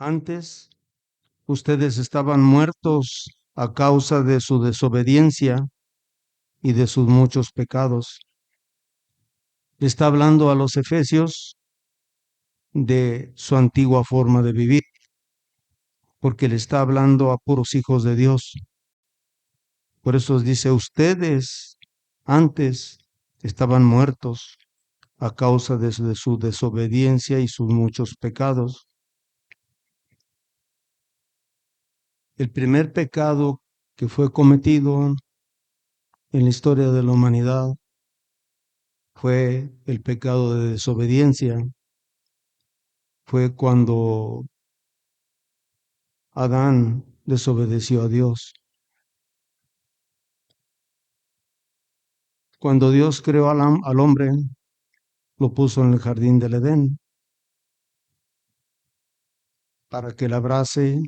Antes, ustedes estaban muertos a causa de su desobediencia y de sus muchos pecados. Está hablando a los efesios de su antigua forma de vivir, porque le está hablando a puros hijos de Dios. Por eso dice, ustedes antes estaban muertos a causa de su desobediencia y sus muchos pecados. El primer pecado que fue cometido en la historia de la humanidad fue el pecado de desobediencia. Fue cuando Adán desobedeció a Dios. Cuando Dios creó al hombre, lo puso en el jardín del Edén para que labrase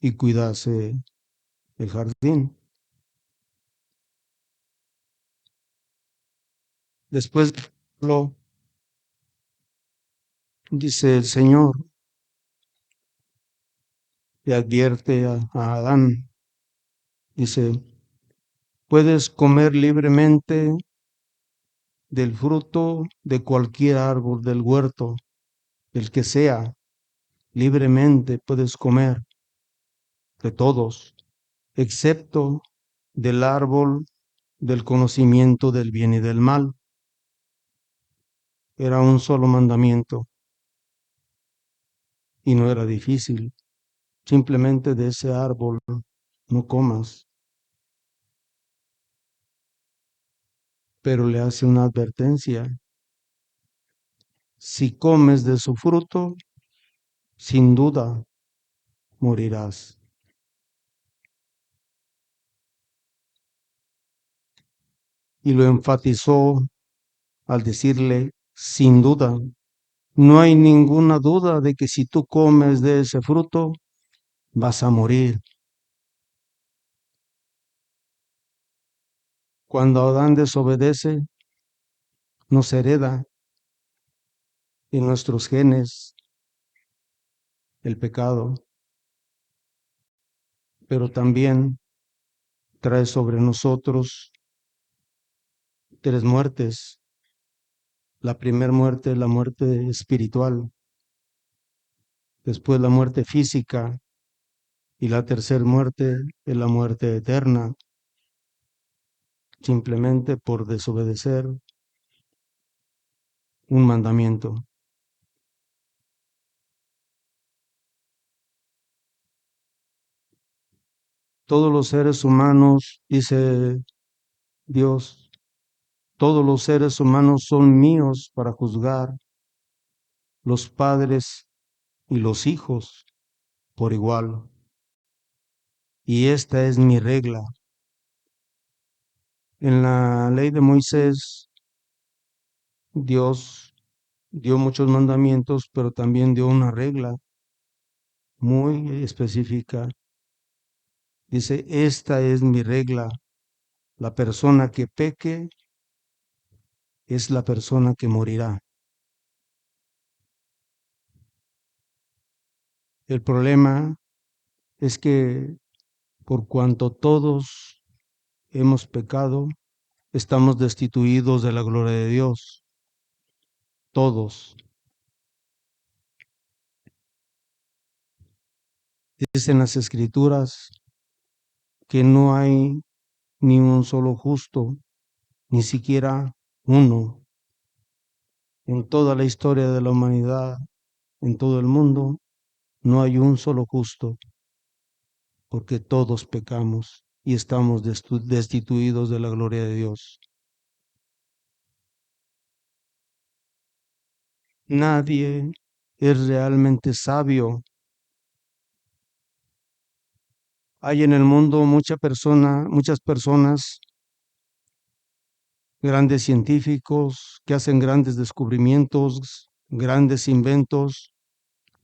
y cuidase el jardín. Después lo dice el Señor, le advierte a Adán, dice, puedes comer libremente del fruto de cualquier árbol del huerto, el que sea, libremente puedes comer de todos, excepto del árbol del conocimiento del bien y del mal. Era un solo mandamiento y no era difícil. Simplemente de ese árbol no comas, pero le hace una advertencia. Si comes de su fruto, sin duda morirás. Y lo enfatizó al decirle, sin duda, no hay ninguna duda de que si tú comes de ese fruto, vas a morir. Cuando Adán desobedece, nos hereda en nuestros genes el pecado, pero también trae sobre nosotros tres muertes. La primera muerte es la muerte espiritual, después la muerte física y la tercera muerte es la muerte eterna, simplemente por desobedecer un mandamiento. Todos los seres humanos, dice Dios, todos los seres humanos son míos para juzgar, los padres y los hijos por igual. Y esta es mi regla. En la ley de Moisés, Dios dio muchos mandamientos, pero también dio una regla muy específica. Dice, esta es mi regla. La persona que peque es la persona que morirá. El problema es que por cuanto todos hemos pecado, estamos destituidos de la gloria de Dios. Todos. Dicen las Escrituras que no hay ni un solo justo, ni siquiera uno. En toda la historia de la humanidad, en todo el mundo, no hay un solo justo, porque todos pecamos y estamos destituidos de la gloria de Dios. Nadie es realmente sabio. Hay en el mundo muchas personas, grandes científicos que hacen grandes descubrimientos, grandes inventos,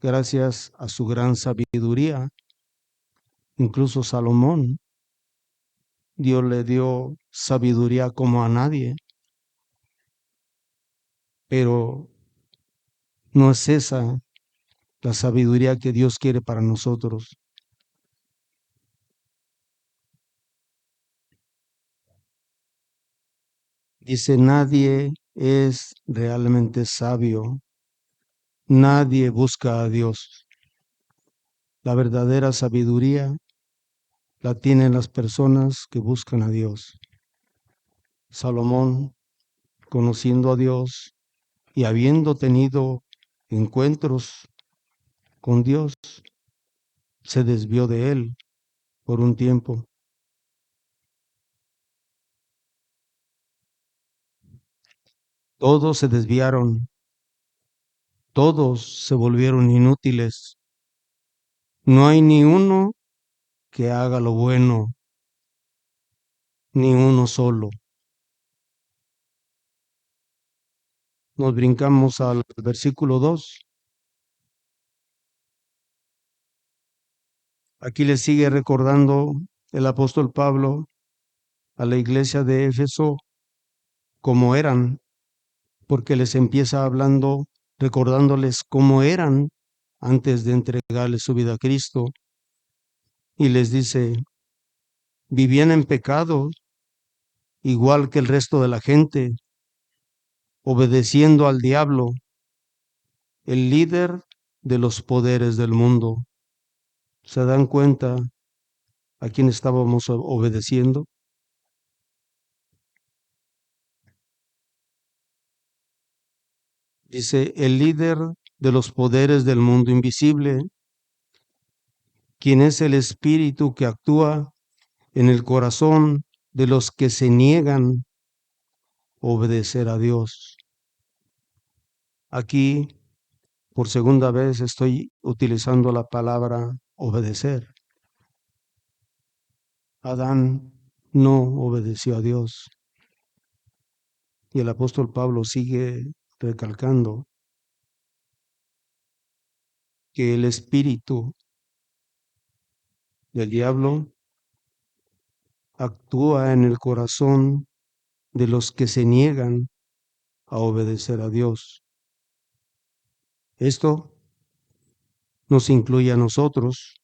gracias a su gran sabiduría. Incluso Salomón, Dios le dio sabiduría como a nadie, pero no es esa la sabiduría que Dios quiere para nosotros. Dice, nadie es realmente sabio, nadie busca a Dios. La verdadera sabiduría la tienen las personas que buscan a Dios. Salomón, conociendo a Dios y habiendo tenido encuentros con Dios, se desvió de él por un tiempo. Todos se desviaron, todos se volvieron inútiles. No hay ni uno que haga lo bueno, ni uno solo. Nos brincamos al versículo 2. Aquí le sigue recordando el apóstol Pablo a la iglesia de Éfeso cómo eran, porque les empieza hablando, recordándoles cómo eran antes de entregarles su vida a Cristo, y les dice, vivían en pecado, igual que el resto de la gente, obedeciendo al diablo, el líder de los poderes del mundo. ¿Se dan cuenta a quién estábamos obedeciendo? Dice, el líder de los poderes del mundo invisible, quien es el espíritu que actúa en el corazón de los que se niegan a obedecer a Dios. Aquí, por segunda vez, estoy utilizando la palabra obedecer. Adán no obedeció a Dios. Y el apóstol Pablo sigue recalcando que el espíritu del diablo actúa en el corazón de los que se niegan a obedecer a Dios. Esto nos incluye a nosotros,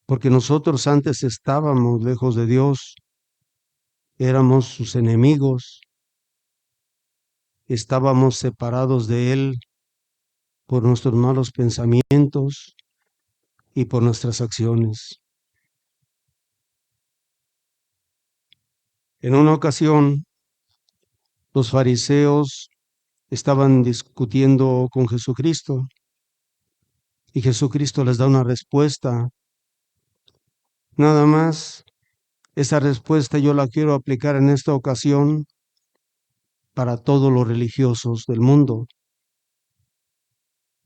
porque nosotros antes estábamos lejos de Dios, éramos sus enemigos, estábamos separados de Él por nuestros malos pensamientos y por nuestras acciones. En una ocasión, los fariseos estaban discutiendo con Jesucristo y Jesucristo les da una respuesta. Nada más, esa respuesta yo la quiero aplicar en esta ocasión para todos los religiosos del mundo.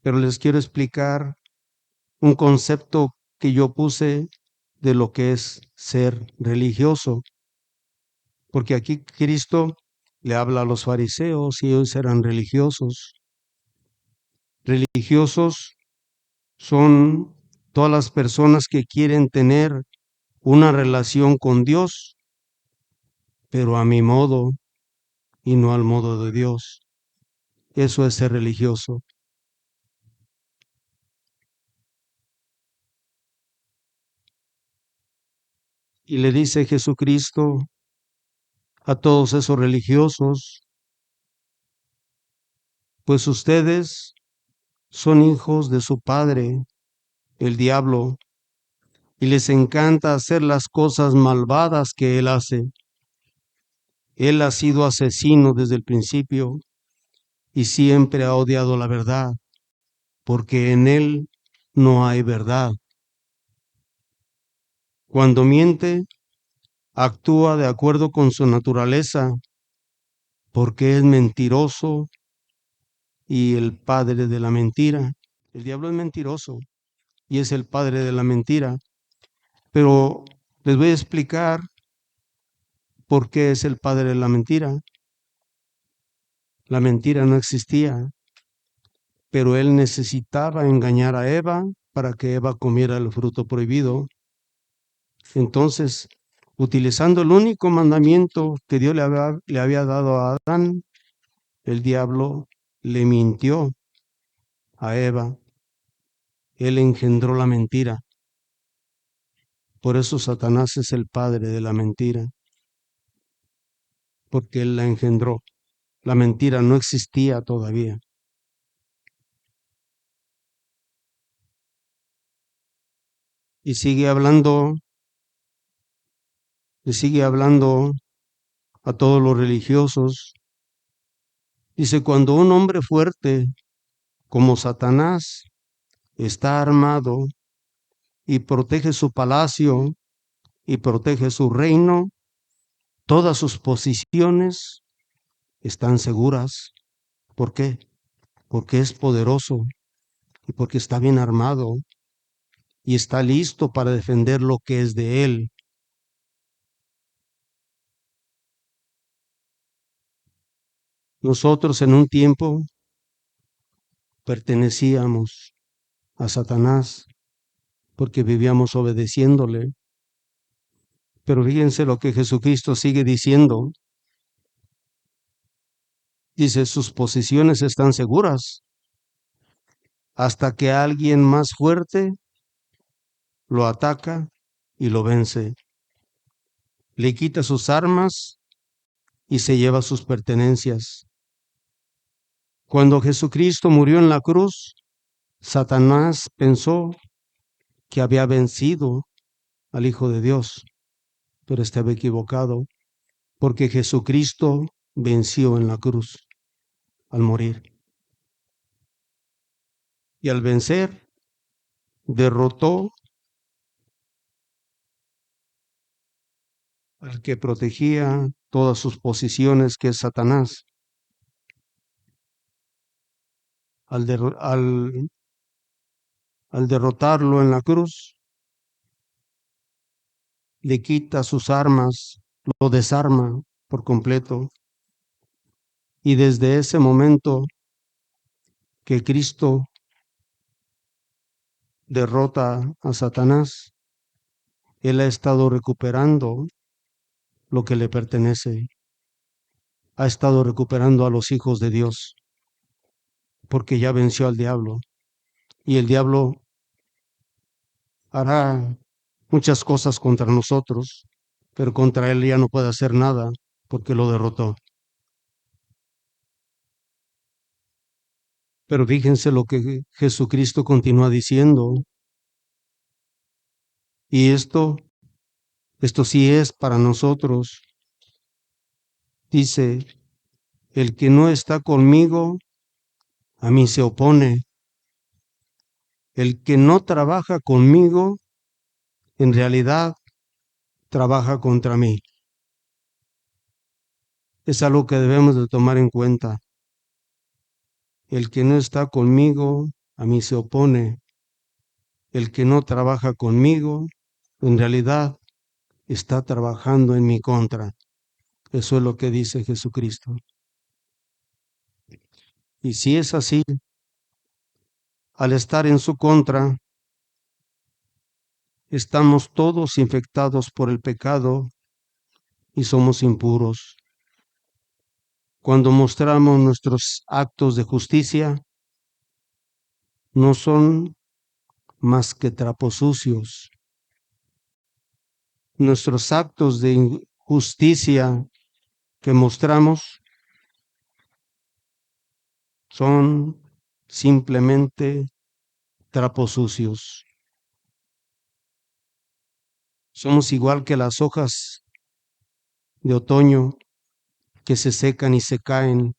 Pero les quiero explicar un concepto que yo puse de lo que es ser religioso, porque aquí Cristo le habla a los fariseos y ellos eran religiosos. Religiosos son todas las personas que quieren tener una relación con Dios, pero a mi modo y no al modo de Dios. Eso es ser religioso. Y le dice Jesucristo a todos esos religiosos, pues ustedes son hijos de su padre, el diablo, y les encanta hacer las cosas malvadas que él hace. Él ha sido asesino desde el principio y siempre ha odiado la verdad, porque en él no hay verdad. Cuando miente, actúa de acuerdo con su naturaleza, porque es mentiroso y el padre de la mentira. El diablo es mentiroso y es el padre de la mentira. Pero les voy a explicar por qué es el padre de la mentira. La mentira no existía, pero él necesitaba engañar a Eva para que Eva comiera el fruto prohibido. Entonces, utilizando el único mandamiento que Dios le había dado a Adán, el diablo le mintió a Eva Él engendró la mentira. Por eso Satanás es el padre de la mentira, porque él la engendró. La mentira no existía todavía. Y sigue hablando a todos los religiosos. Dice, cuando un hombre fuerte como Satanás está armado y protege su palacio y protege su reino, todas sus posiciones están seguras. ¿Por qué? Porque es poderoso y porque está bien armado y está listo para defender lo que es de él. Nosotros en un tiempo pertenecíamos a Satanás porque vivíamos obedeciéndole. Pero fíjense lo que Jesucristo sigue diciendo. Dice, sus posiciones están seguras hasta que alguien más fuerte lo ataca y lo vence. Le quita sus armas y se lleva sus pertenencias. Cuando Jesucristo murió en la cruz, Satanás pensó que había vencido al Hijo de Dios, pero estaba equivocado, porque Jesucristo venció en la cruz al morir. Y al vencer, derrotó al que protegía todas sus posiciones, que es Satanás. Al derrotarlo en la cruz, le quita sus armas, lo desarma por completo. Y desde ese momento que Cristo derrota a Satanás, Él ha estado recuperando lo que le pertenece, ha estado recuperando a los hijos de Dios, porque ya venció al diablo. Y el diablo hará muchas cosas contra nosotros, pero contra él ya no puede hacer nada, porque lo derrotó. Pero fíjense lo que Jesucristo continúa diciendo, y esto sí es para nosotros. Dice, el que no está conmigo, a mí se opone. El que no trabaja conmigo, en realidad trabaja contra mí. Es algo que debemos de tomar en cuenta. El que no está conmigo, a mí se opone. El que no trabaja conmigo, en realidad está trabajando en mi contra. Eso es lo que dice Jesucristo. Y si es así, al estar en su contra, estamos todos infectados por el pecado y somos impuros. Cuando mostramos nuestros actos de justicia, no son más que trapos sucios. Nuestros actos de injusticia que mostramos son simplemente trapos sucios. Somos igual que las hojas de otoño que se secan y se caen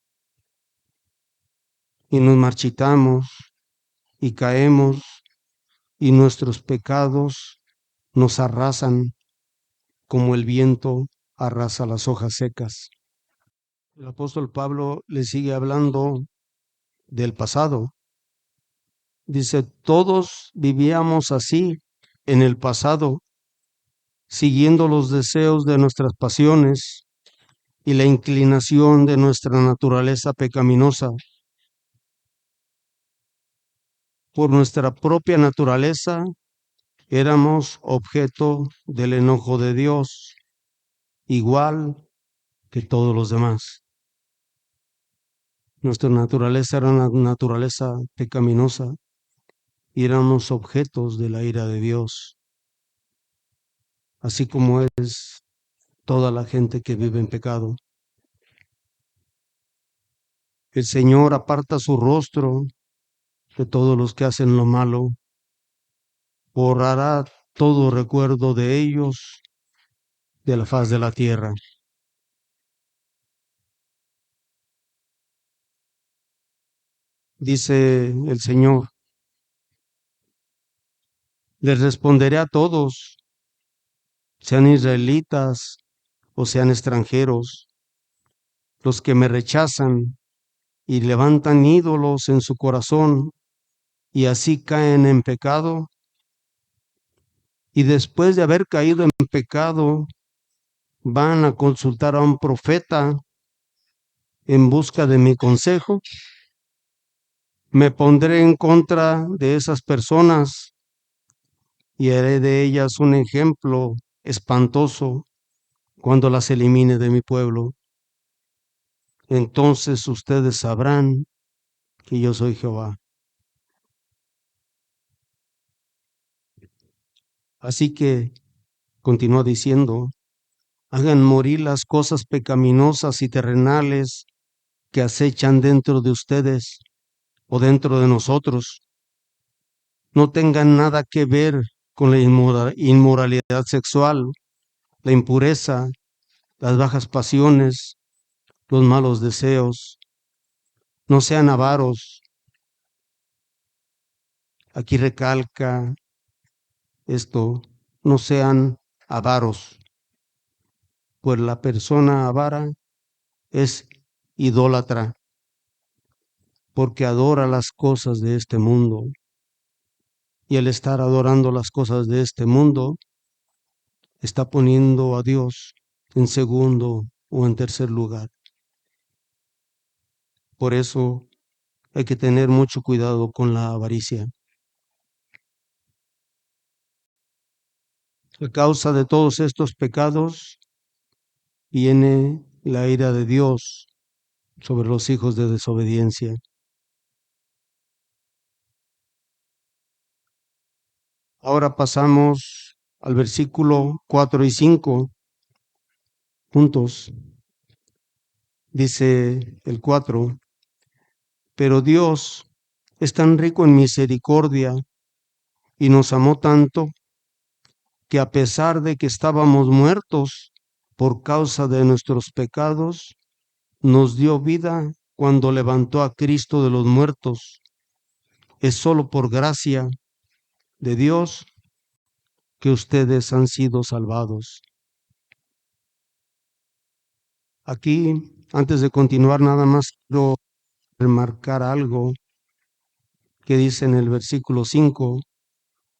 y nos marchitamos y caemos y nuestros pecados nos arrasan como el viento arrasa las hojas secas. El apóstol Pablo le sigue hablando del pasado. Dice, todos vivíamos así en el pasado, siguiendo los deseos de nuestras pasiones y la inclinación de nuestra naturaleza pecaminosa. Por nuestra propia naturaleza éramos objeto del enojo de Dios, igual que todos los demás. Nuestra naturaleza era una naturaleza pecaminosa y éramos objetos de la ira de Dios, así como es toda la gente que vive en pecado. El Señor aparta su rostro de todos los que hacen lo malo, borrará todo recuerdo de ellos de la faz de la tierra. Dice el Señor, les responderé a todos, sean israelitas o sean extranjeros, los que me rechazan y levantan ídolos en su corazón y así caen en pecado, y después de haber caído en pecado, van a consultar a un profeta en busca de mi consejo. Me pondré en contra de esas personas y haré de ellas un ejemplo espantoso cuando las elimine de mi pueblo. Entonces ustedes sabrán que yo soy Jehová. Así que continúa diciendo, hagan morir las cosas pecaminosas y terrenales que acechan dentro de ustedes o dentro de nosotros. No tengan nada que ver con la inmoralidad sexual, la impureza, las bajas pasiones, los malos deseos. No sean avaros. Aquí recalca esto, no sean avaros, pues la persona avara es idólatra, porque adora las cosas de este mundo. Y al estar adorando las cosas de este mundo, está poniendo a Dios en segundo o en tercer lugar. Por eso hay que tener mucho cuidado con la avaricia. A causa de todos estos pecados viene la ira de Dios sobre los hijos de desobediencia. Ahora pasamos al versículo 4 y 5 juntos. Dice el 4, pero Dios es tan rico en misericordia y nos amó tanto que a pesar de que estábamos muertos por causa de nuestros pecados, nos dio vida cuando levantó a Cristo de los muertos. Es solo por gracia de Dios que ustedes han sido salvados. Aquí, antes de continuar, nada más quiero remarcar algo que dice en el versículo 5.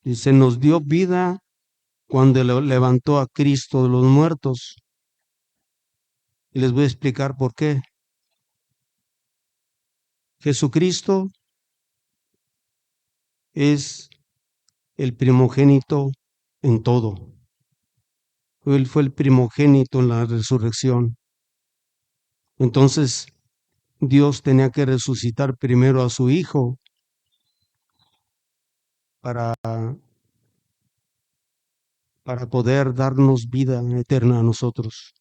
Dice, nos dio vida cuando levantó a Cristo de los muertos. Y les voy a explicar por qué. Jesucristo es el primogénito en todo. Él fue el primogénito en la resurrección. Entonces, Dios tenía que resucitar primero a su Hijo para, para poder darnos vida eterna a nosotros.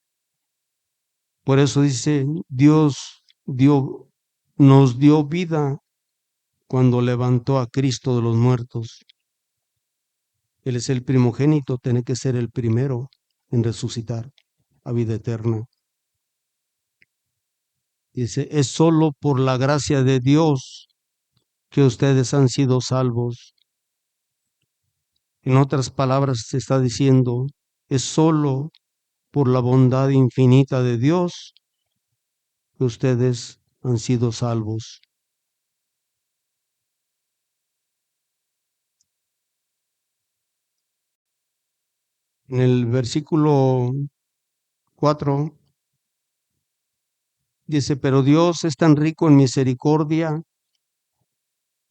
Por eso dice, nos dio vida cuando levantó a Cristo de los muertos. Él es el primogénito, tiene que ser el primero en resucitar a vida eterna. Dice, es solo por la gracia de Dios que ustedes han sido salvos. En otras palabras, se está diciendo, es solo por la bondad infinita de Dios que ustedes han sido salvos. En el versículo 4 dice, pero Dios es tan rico en misericordia.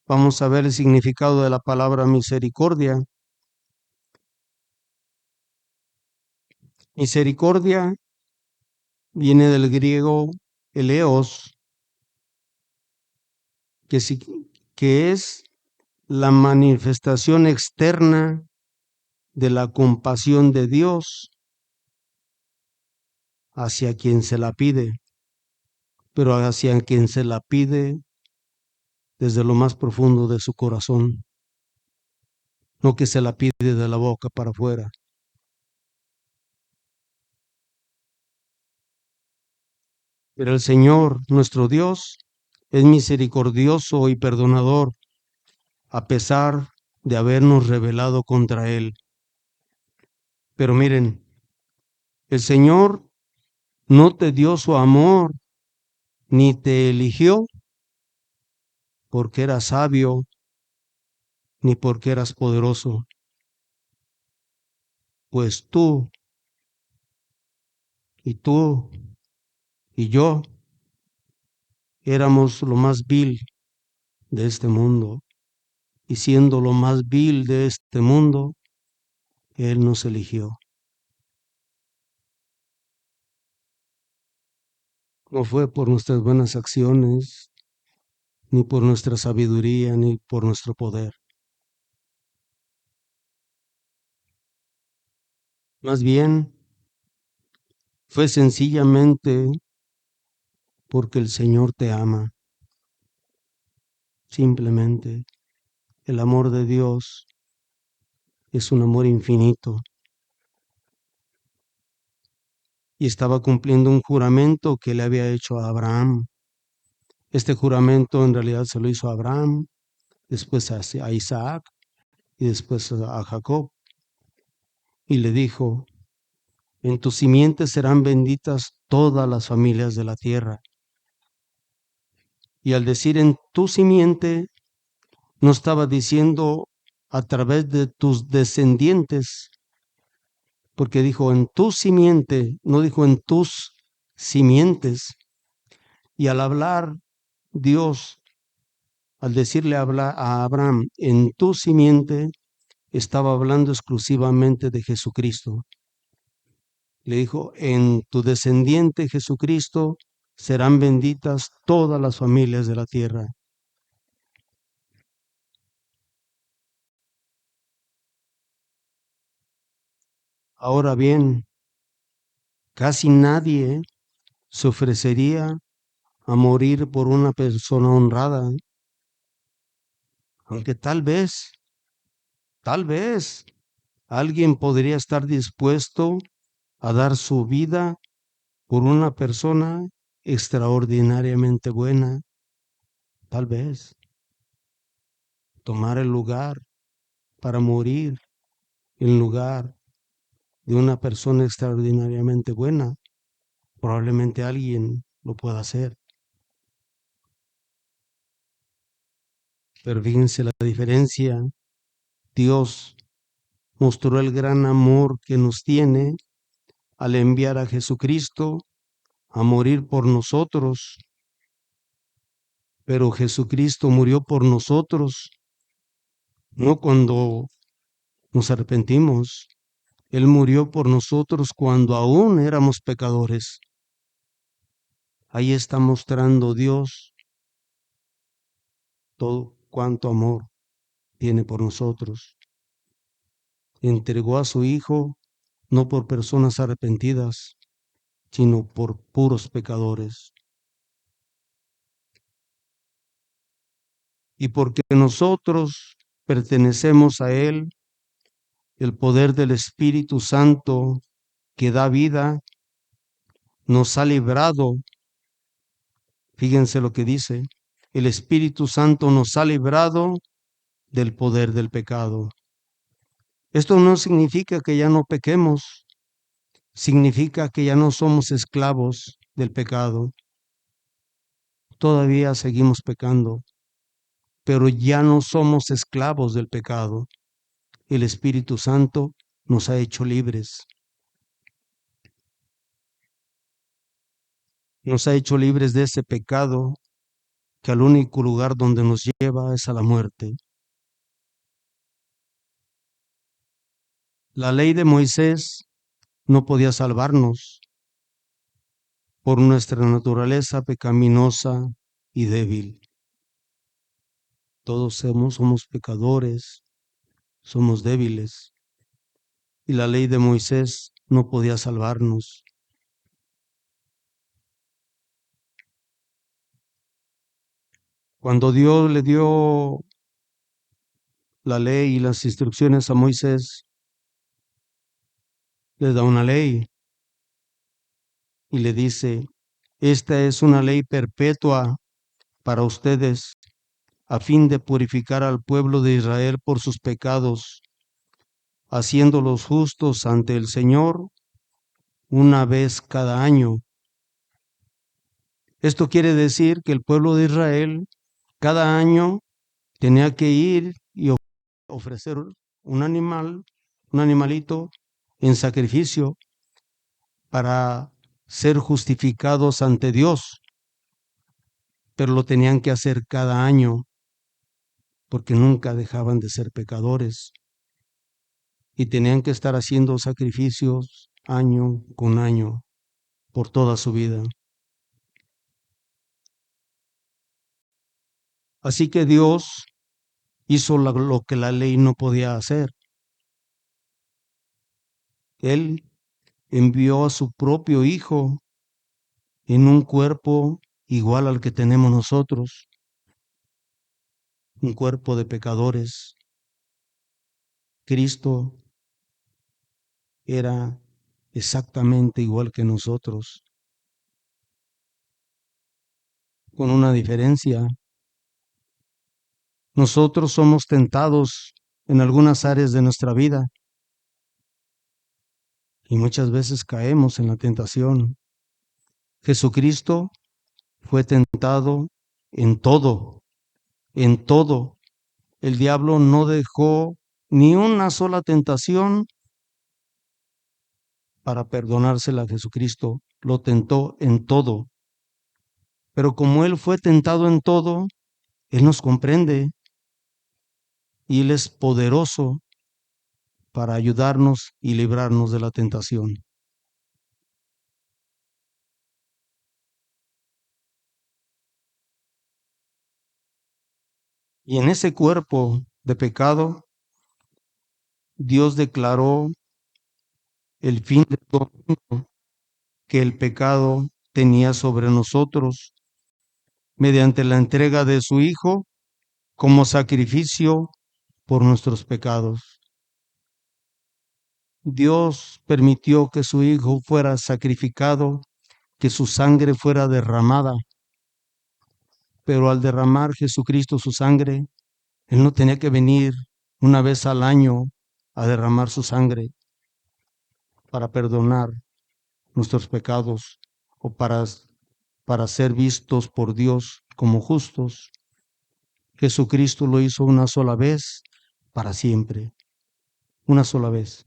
Vamos a ver el significado de la palabra misericordia. Misericordia viene del griego eleos, que, que es la manifestación externa de la compasión de Dios hacia quien se la pide, pero hacia quien se la pide desde lo más profundo de su corazón, no que se la pide de la boca para afuera. Pero el Señor, nuestro Dios, es misericordioso y perdonador, a pesar de habernos rebelado contra Él. Pero miren, el Señor no te dio su amor, ni te eligió porque eras sabio, ni porque eras poderoso, pues tú y yo éramos lo más vil de este mundo, y siendo lo más vil de este mundo, Él nos eligió. No fue por nuestras buenas acciones, ni por nuestra sabiduría, ni por nuestro poder. Más bien, fue sencillamente porque el Señor te ama. Simplemente, el amor de Dios es un amor infinito. Y estaba cumpliendo un juramento que le había hecho a Abraham. Este juramento en realidad se lo hizo a Abraham, después a Isaac y después a Jacob. Y le dijo, en tu simiente serán benditas todas las familias de la tierra. Y al decir en tu simiente, no estaba diciendo a través de tus descendientes, porque dijo en tu simiente, no dijo en tus simientes. Y al hablar Dios, al decirle a Abraham, en tu simiente, estaba hablando exclusivamente de Jesucristo. Le dijo, en tu descendiente Jesucristo serán benditas todas las familias de la tierra. Ahora bien, casi nadie se ofrecería a morir por una persona honrada, aunque tal vez alguien podría estar dispuesto a dar su vida por una persona extraordinariamente buena, tal vez tomar el lugar para morir en lugar de una persona extraordinariamente buena. Probablemente alguien lo pueda hacer, pero fíjense la diferencia. Dios mostró el gran amor que nos tiene al enviar a Jesucristo a morir por nosotros, pero Jesucristo murió por nosotros, no cuando nos arrepentimos. Él murió por nosotros cuando aún éramos pecadores. Ahí está mostrando Dios todo cuánto amor tiene por nosotros. Entregó a su Hijo no por personas arrepentidas, sino por puros pecadores. Y porque nosotros pertenecemos a Él, el poder del Espíritu Santo que da vida nos ha librado. Fíjense lo que dice, el Espíritu Santo nos ha librado del poder del pecado. Esto no significa que ya no pequemos, significa que ya no somos esclavos del pecado. Todavía seguimos pecando, pero ya no somos esclavos del pecado. El Espíritu Santo nos ha hecho libres. Nos ha hecho libres de ese pecado que al único lugar donde nos lleva es a la muerte. La ley de Moisés no podía salvarnos por nuestra naturaleza pecaminosa y débil. Todos somos pecadores, somos débiles, y la ley de Moisés no podía salvarnos. Cuando Dios le dio la ley y las instrucciones a Moisés, le da una ley y le dice, esta es una ley perpetua para ustedes, a fin de purificar al pueblo de Israel por sus pecados, haciéndolos justos ante el Señor una vez cada año. Esto quiere decir que el pueblo de Israel cada año tenía que ir y ofrecer un animal, un animalito en sacrificio para ser justificados ante Dios, pero lo tenían que hacer cada año porque nunca dejaban de ser pecadores y tenían que estar haciendo sacrificios año con año por toda su vida. Así que Dios hizo lo que la ley no podía hacer. Él envió a su propio Hijo en un cuerpo igual al que tenemos nosotros, un cuerpo de pecadores. Cristo era exactamente igual que nosotros, con una diferencia. Nosotros somos tentados en algunas áreas de nuestra vida y muchas veces caemos en la tentación. Jesucristo fue tentado en todo, en todo. El diablo no dejó ni una sola tentación para perdonársela a Jesucristo. Lo tentó en todo. Pero como Él fue tentado en todo, Él nos comprende y Él es poderoso para ayudarnos y librarnos de la tentación. Y en ese cuerpo de pecado, Dios declaró el fin de todo que el pecado tenía sobre nosotros mediante la entrega de su Hijo como sacrificio por nuestros pecados. Dios permitió que su Hijo fuera sacrificado, que su sangre fuera derramada, pero al derramar Jesucristo su sangre, Él no tenía que venir una vez al año a derramar su sangre para perdonar nuestros pecados o para ser vistos por Dios como justos. Jesucristo lo hizo una sola vez para siempre, una sola vez.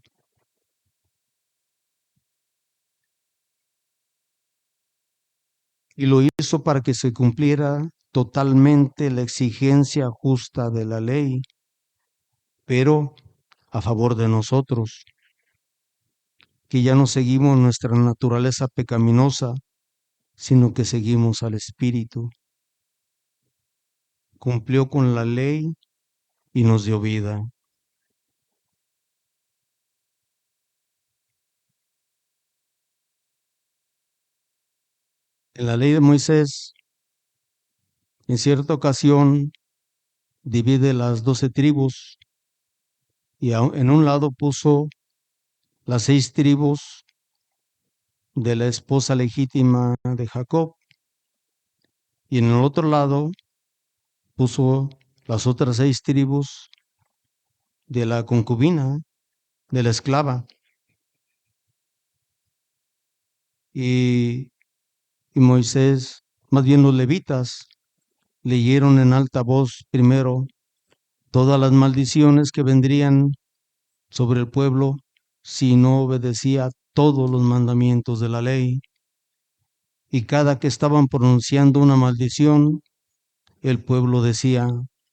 Y lo hizo para que se cumpliera totalmente la exigencia justa de la ley, pero a favor de nosotros, que ya no seguimos nuestra naturaleza pecaminosa, sino que seguimos al Espíritu. Cumplió con la ley y nos dio vida. En la ley de Moisés, en cierta ocasión, divide las 12 tribus y en un lado puso las 6 tribus de la esposa legítima de Jacob y en el otro lado puso las otras 6 tribus de la concubina, de la esclava. Y, y Moisés, más bien los levitas, leyeron en alta voz primero todas las maldiciones que vendrían sobre el pueblo si no obedecía todos los mandamientos de la ley. Y cada que estaban pronunciando una maldición, el pueblo decía,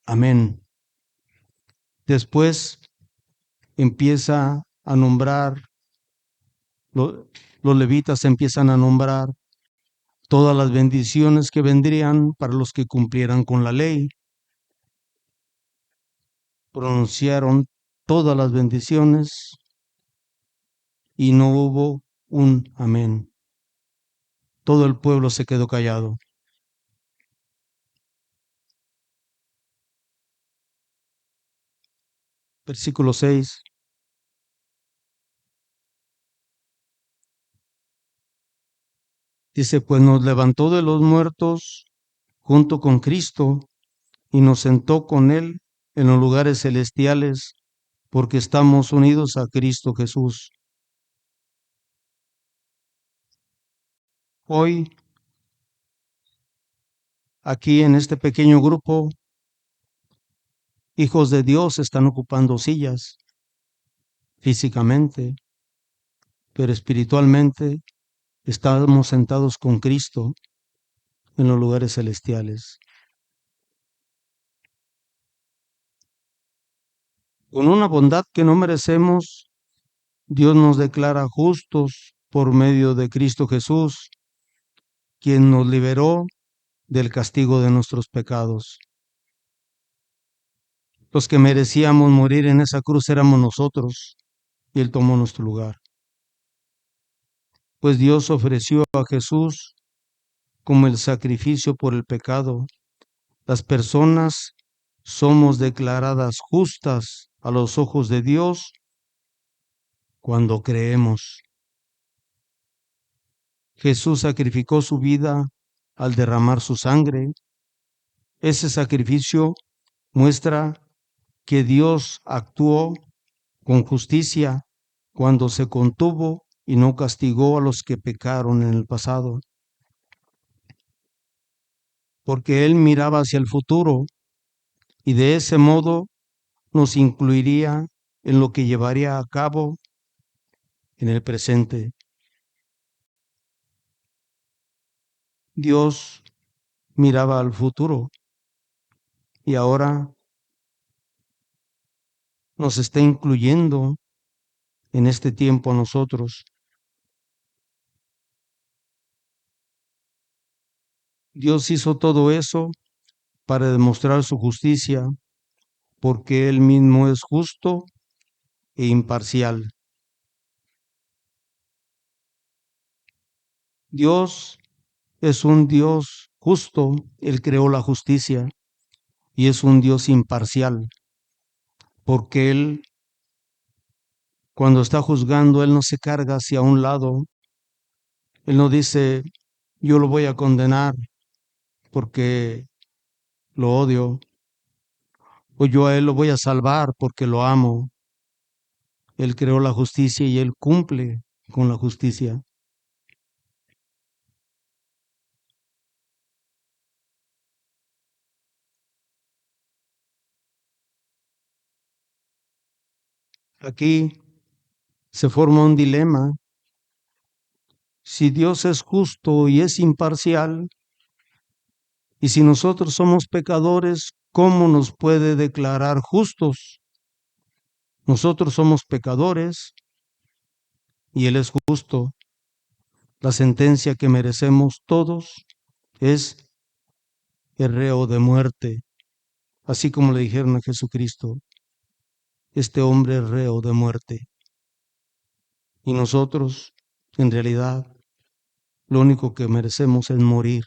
amén. Después empieza a nombrar, los levitas empiezan a nombrar todas las bendiciones que vendrían para los que cumplieran con la ley. pronunciaron todas las bendiciones y no hubo un amén. Todo el pueblo se quedó callado. Versículo 6. Dice, pues nos levantó de los muertos junto con Cristo y nos sentó con Él en los lugares celestiales, porque estamos unidos a Cristo Jesús. Hoy, aquí en este pequeño grupo, hijos de Dios están ocupando sillas físicamente, pero espiritualmente estamos sentados con Cristo en los lugares celestiales. Con una bondad que no merecemos, Dios nos declara justos por medio de Cristo Jesús, quien nos liberó del castigo de nuestros pecados. Los que merecíamos morir en esa cruz éramos nosotros, y Él tomó nuestro lugar. Pues Dios ofreció a Jesús como el sacrificio por el pecado. Las personas somos declaradas justas a los ojos de Dios cuando creemos. Jesús sacrificó su vida al derramar su sangre. Ese sacrificio muestra que Dios actuó con justicia cuando se contuvo y no castigó a los que pecaron en el pasado, porque Él miraba hacia el futuro y de ese modo nos incluiría en lo que llevaría a cabo en el presente. Dios miraba al futuro y ahora nos está incluyendo en este tiempo a nosotros. Dios hizo todo eso para demostrar su justicia, porque Él mismo es justo e imparcial. Dios es un Dios justo, Él creó la justicia, y es un Dios imparcial, porque Él, cuando está juzgando, Él no se carga hacia un lado. Él no dice, yo lo voy a condenar porque lo odio, o yo a Él lo voy a salvar porque lo amo. Él creó la justicia y Él cumple con la justicia. Aquí se forma un dilema. Si Dios es justo y es imparcial, y si nosotros somos pecadores, ¿cómo nos puede declarar justos? Nosotros somos pecadores y Él es justo. La sentencia que merecemos todos es el reo de muerte, así como le dijeron a Jesucristo, este hombre es reo de muerte. Y nosotros, en realidad, lo único que merecemos es morir.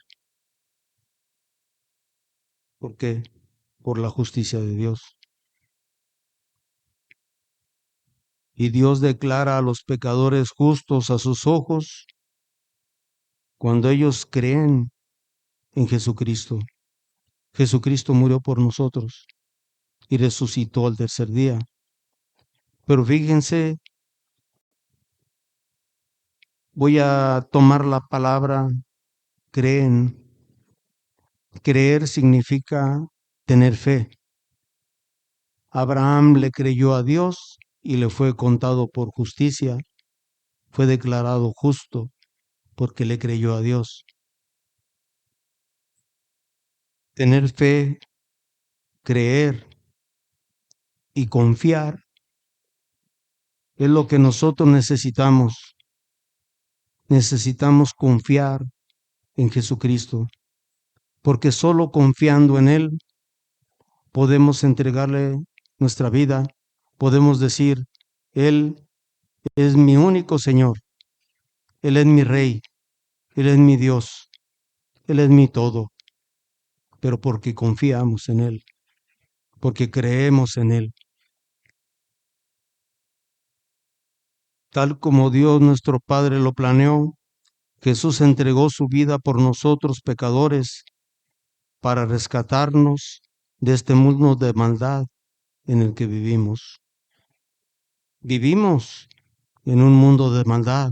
¿Por qué? Por la justicia de Dios. Y Dios declara a los pecadores justos a sus ojos cuando ellos creen en Jesucristo. Jesucristo murió por nosotros y resucitó al tercer día. Pero fíjense, voy a tomar la palabra creen. Creer significa tener fe. Abraham le creyó a Dios y le fue contado por justicia. Fue declarado justo porque le creyó a Dios. Tener fe, creer y confiar es lo que nosotros necesitamos. Necesitamos confiar en Jesucristo, porque solo confiando en Él podemos entregarle nuestra vida, podemos decir, Él es mi único Señor, Él es mi Rey, Él es mi Dios, Él es mi todo, pero porque confiamos en Él, porque creemos en Él. Tal como Dios nuestro Padre lo planeó, Jesús entregó su vida por nosotros pecadores para rescatarnos de este mundo de maldad en el que vivimos. Vivimos en un mundo de maldad,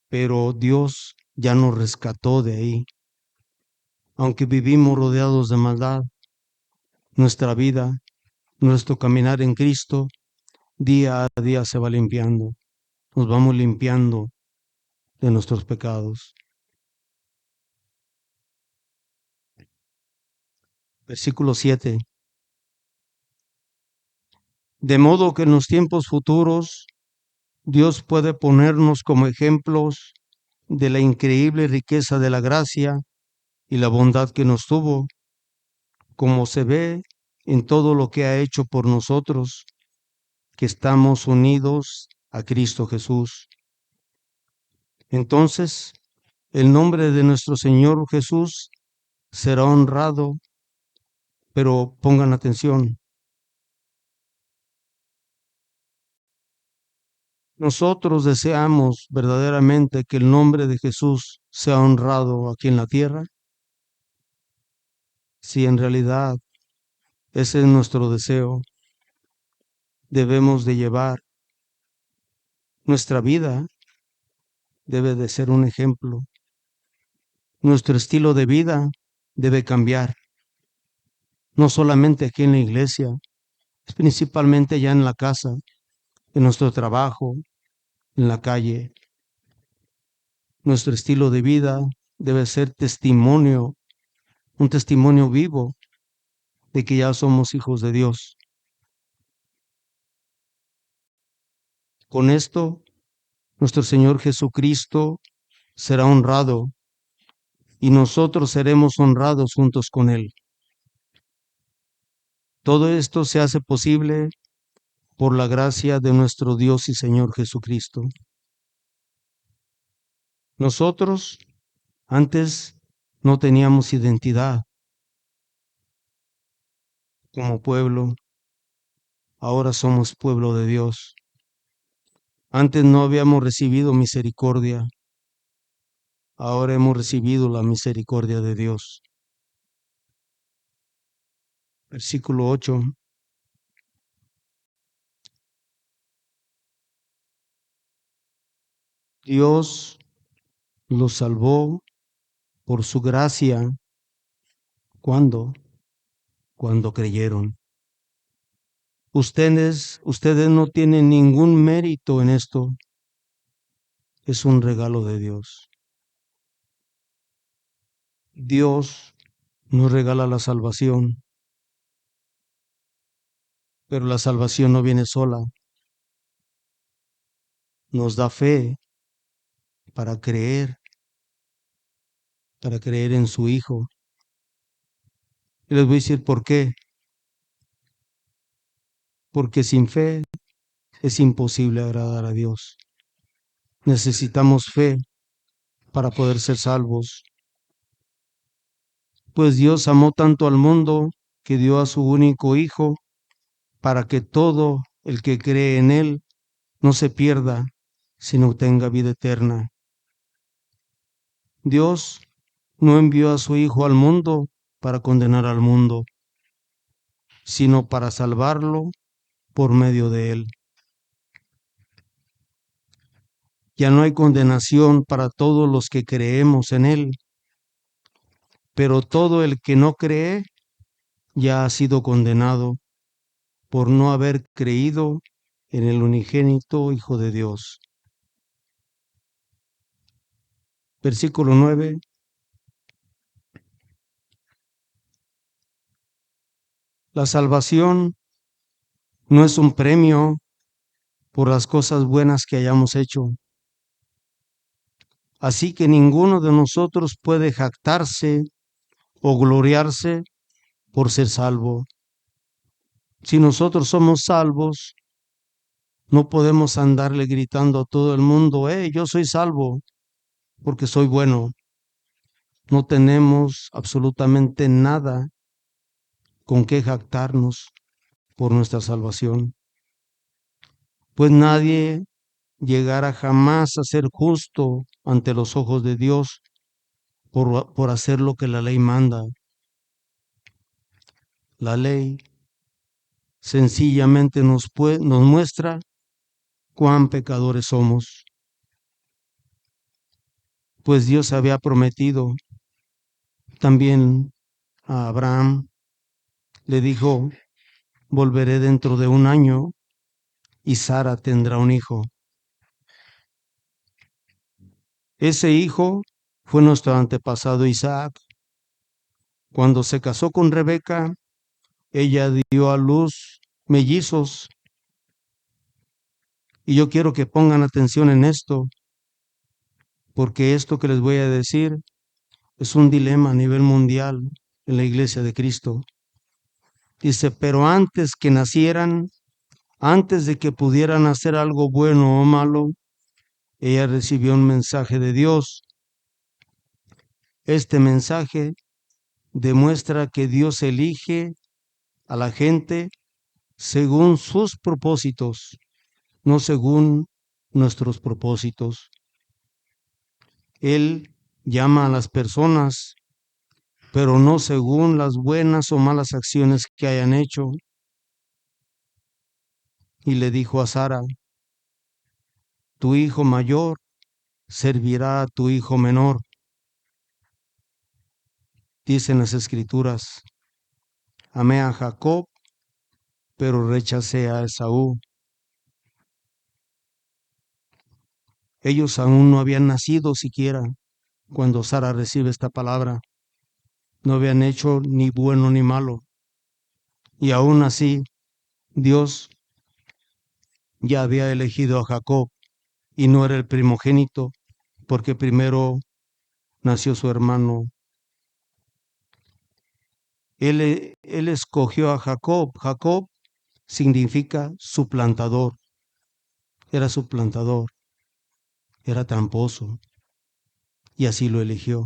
pero Dios ya nos rescató de ahí. Aunque vivimos rodeados de maldad, nuestra vida, nuestro caminar en Cristo, día a día se va limpiando. Nos vamos limpiando de nuestros pecados. Versículo 7. De modo que en los tiempos futuros Dios puede ponernos como ejemplos de la increíble riqueza de la gracia y la bondad que nos tuvo, como se ve en todo lo que ha hecho por nosotros, que estamos unidos a Cristo Jesús. Entonces, el nombre de nuestro Señor Jesús será honrado, pero pongan atención. Nosotros deseamos verdaderamente que el nombre de Jesús sea honrado aquí en la tierra. Si en realidad ese es nuestro deseo, debemos de llevar nuestra vida, debe de ser un ejemplo. Nuestro estilo de vida debe cambiar, no solamente aquí en la iglesia, es principalmente ya en la casa, en nuestro trabajo, en la calle. Nuestro estilo de vida debe ser testimonio, un testimonio vivo de que ya somos hijos de Dios. Con esto, nuestro Señor Jesucristo será honrado y nosotros seremos honrados juntos con Él. Todo esto se hace posible por la gracia de nuestro Dios y Señor Jesucristo. Nosotros antes no teníamos identidad como pueblo, ahora somos pueblo de Dios. Antes no habíamos recibido misericordia, ahora hemos recibido la misericordia de Dios. Versículo 8. Dios los salvó por su gracia. ¿Cuándo? Cuando creyeron. Ustedes no tienen ningún mérito en esto. Es un regalo de Dios. Dios nos regala la salvación, pero la salvación no viene sola. Nos da fe para creer en su Hijo. Y les voy a decir por qué. Porque sin fe es imposible agradar a Dios. Necesitamos fe para poder ser salvos. Pues Dios amó tanto al mundo que dio a su único Hijo para que todo el que cree en Él no se pierda, sino tenga vida eterna. Dios no envió a su Hijo al mundo para condenar al mundo, sino para salvarlo por medio de Él. Ya no hay condenación para todos los que creemos en Él, pero todo el que no cree ya ha sido condenado por no haber creído en el unigénito Hijo de Dios. Versículo 9. La salvación no es un premio por las cosas buenas que hayamos hecho. Así que ninguno de nosotros puede jactarse o gloriarse por ser salvo. Si nosotros somos salvos, no podemos andarle gritando a todo el mundo, yo soy salvo porque soy bueno. No tenemos absolutamente nada con qué jactarnos por nuestra salvación, pues nadie llegará jamás a ser justo ante los ojos de Dios por hacer lo que la ley manda. La ley sencillamente nos muestra cuán pecadores somos, pues Dios había prometido también a Abraham, le dijo, volveré dentro de un año y Sara tendrá un hijo. Ese hijo fue nuestro antepasado Isaac. Cuando se casó con Rebeca, ella dio a luz mellizos. Y yo quiero que pongan atención en esto, porque esto que les voy a decir es un dilema a nivel mundial en la iglesia de Cristo. Dice, pero antes que nacieran, antes de que pudieran hacer algo bueno o malo, ella recibió un mensaje de Dios. Este mensaje demuestra que Dios elige a la gente según sus propósitos, no según nuestros propósitos. Él llama a las personas, pero no según las buenas o malas acciones que hayan hecho. Y le dijo a Sara, tu hijo mayor servirá a tu hijo menor. Dicen las escrituras, amé a Jacob, pero rechacé a Esaú. Ellos aún no habían nacido siquiera cuando Sara recibe esta palabra. No habían hecho ni bueno ni malo. Y aún así, Dios ya había elegido a Jacob y no era el primogénito, porque primero nació su hermano. Él escogió a Jacob. Jacob significa suplantador. Era suplantador, era tramposo, y así lo eligió.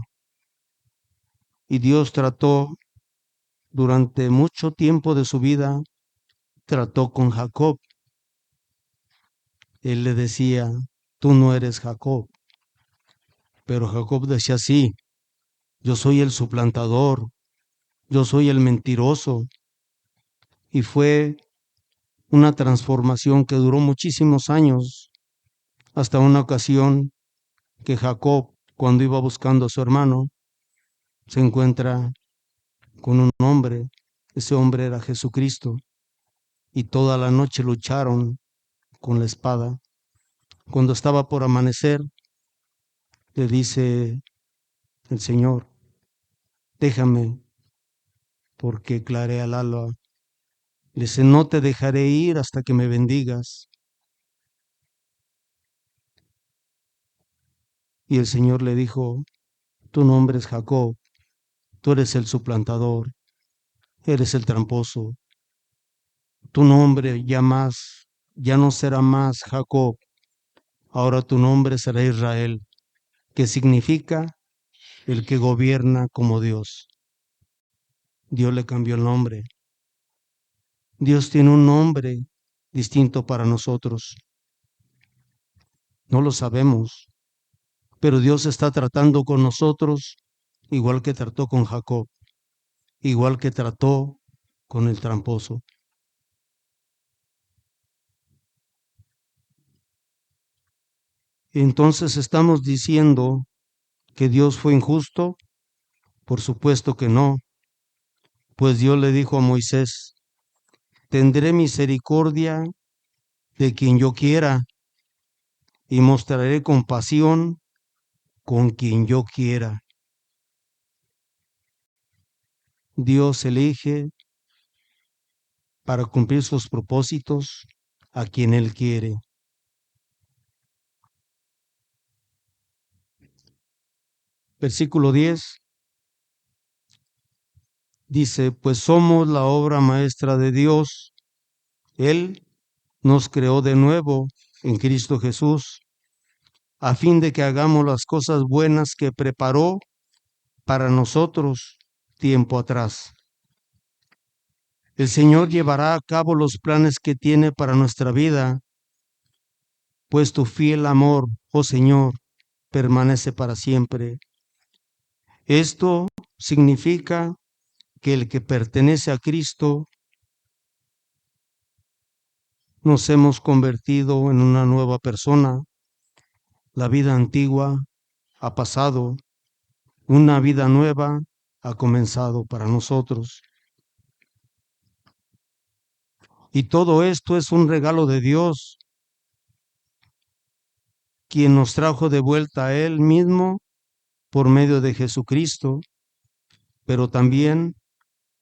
Y Dios trató durante mucho tiempo de su vida, trató con Jacob. Él le decía, tú no eres Jacob. Pero Jacob decía, sí, yo soy el suplantador, yo soy el mentiroso. Y fue una transformación que duró muchísimos años, hasta una ocasión que Jacob, cuando iba buscando a su hermano, se encuentra con un hombre. Ese hombre era Jesucristo. Y toda la noche lucharon con la espada. Cuando estaba por amanecer, le dice el Señor, déjame, porque clarea el alba. Le dice, no te dejaré ir hasta que me bendigas. Y el Señor le dijo, tu nombre es Jacob, tú eres el suplantador, eres el tramposo. Tu nombre ya no será más Jacob, ahora tu nombre será Israel, que significa el que gobierna como Dios. Dios le cambió el nombre. Dios tiene un nombre distinto para nosotros. No lo sabemos, pero Dios está tratando con nosotros igual que trató con Jacob, igual que trató con el tramposo. Entonces estamos diciendo que Dios fue injusto. Por supuesto que no, pues Dios le dijo a Moisés, tendré misericordia de quien yo quiera y mostraré compasión con quien yo quiera. Dios elige para cumplir sus propósitos a quien Él quiere. Versículo 10 dice, pues somos la obra maestra de Dios, Él nos creó de nuevo en Cristo Jesús, a fin de que hagamos las cosas buenas que preparó para nosotros tiempo atrás. El Señor llevará a cabo los planes que tiene para nuestra vida, pues tu fiel amor, oh Señor, permanece para siempre. Esto significa que el que pertenece a Cristo nos hemos convertido en una nueva persona. La vida antigua ha pasado, una vida nueva ha comenzado para nosotros. Y todo esto es un regalo de Dios, quien nos trajo de vuelta a Él mismo por medio de Jesucristo, pero también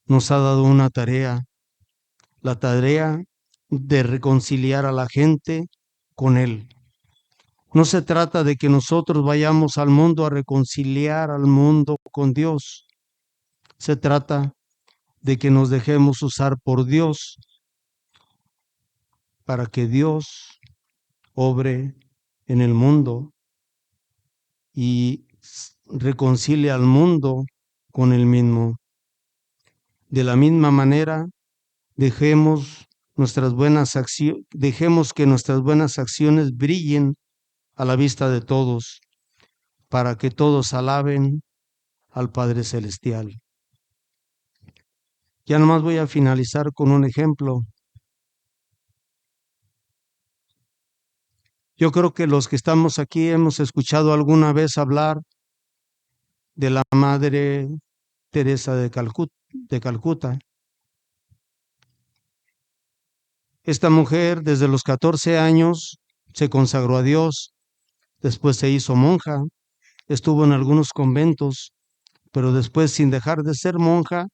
nos ha dado una tarea, la tarea de reconciliar a la gente con Él. No se trata de que nosotros vayamos al mundo a reconciliar al mundo con Dios. Se trata de que nos dejemos usar por Dios para que Dios obre en el mundo y reconcilie al mundo con Él mismo. De la misma manera, dejemos dejemos que nuestras buenas acciones brillen a la vista de todos, para que todos alaben al Padre Celestial. Ya nomás voy a finalizar con un ejemplo. Yo creo que los que estamos aquí hemos escuchado alguna vez hablar de la Madre Teresa de Calcuta. Esta mujer desde los 14 años se consagró a Dios, después se hizo monja, estuvo en algunos conventos, pero después, sin dejar de ser monja,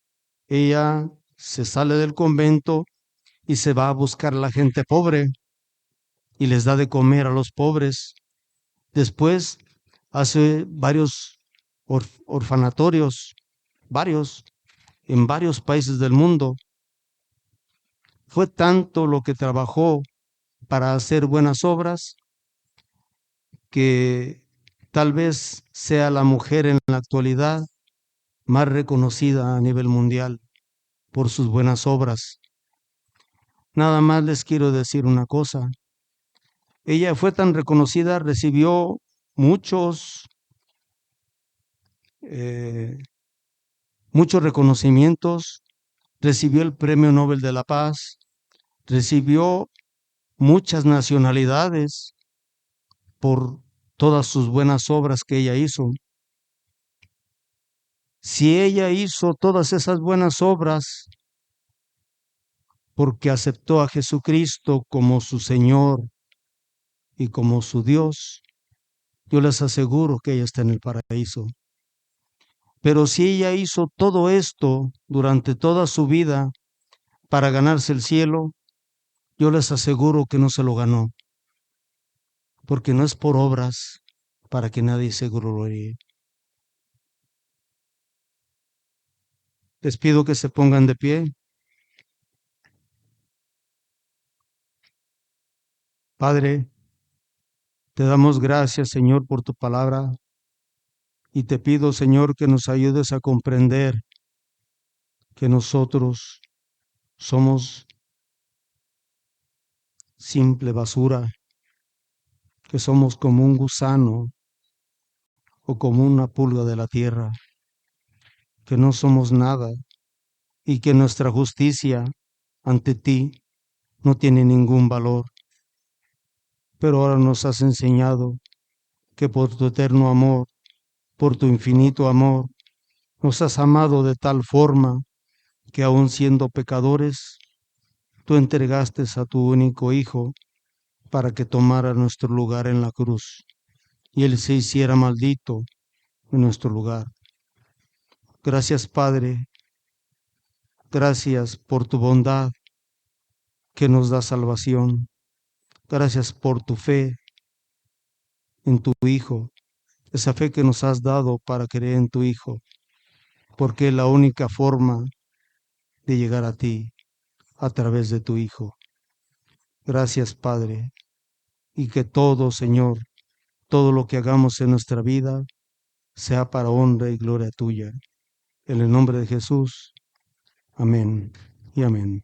ella se sale del convento y se va a buscar a la gente pobre y les da de comer a los pobres. Después hace varios orfanatorios, varios, en varios países del mundo. Fue tanto lo que trabajó para hacer buenas obras que tal vez sea la mujer en la actualidad más reconocida a nivel mundial por sus buenas obras. Nada más les quiero decir una cosa. Ella fue tan reconocida, recibió muchos, eh, muchos reconocimientos, recibió el Premio Nobel de la Paz, recibió muchas nacionalidades por todas sus buenas obras que ella hizo. Si ella hizo todas esas buenas obras porque aceptó a Jesucristo como su Señor y como su Dios, yo les aseguro que ella está en el paraíso. Pero si ella hizo todo esto durante toda su vida para ganarse el cielo, yo les aseguro que no se lo ganó, porque no es por obras para que nadie se gloríe. Les pido que se pongan de pie. Padre, te damos gracias, Señor, por tu palabra y te pido, Señor, que nos ayudes a comprender que nosotros somos simple basura, que somos como un gusano o como una pulga de la tierra, que no somos nada y que nuestra justicia ante ti no tiene ningún valor. Pero ahora nos has enseñado que por tu eterno amor, por tu infinito amor, nos has amado de tal forma que aun siendo pecadores, tú entregaste a tu único Hijo para que tomara nuestro lugar en la cruz y Él se hiciera maldito en nuestro lugar. Gracias, Padre, gracias por tu bondad que nos da salvación. Gracias por tu fe en tu Hijo, esa fe que nos has dado para creer en tu Hijo, porque es la única forma de llegar a ti a través de tu Hijo. Gracias, Padre, y que todo, Señor, todo lo que hagamos en nuestra vida sea para honra y gloria tuya. En el nombre de Jesús. Amén y amén.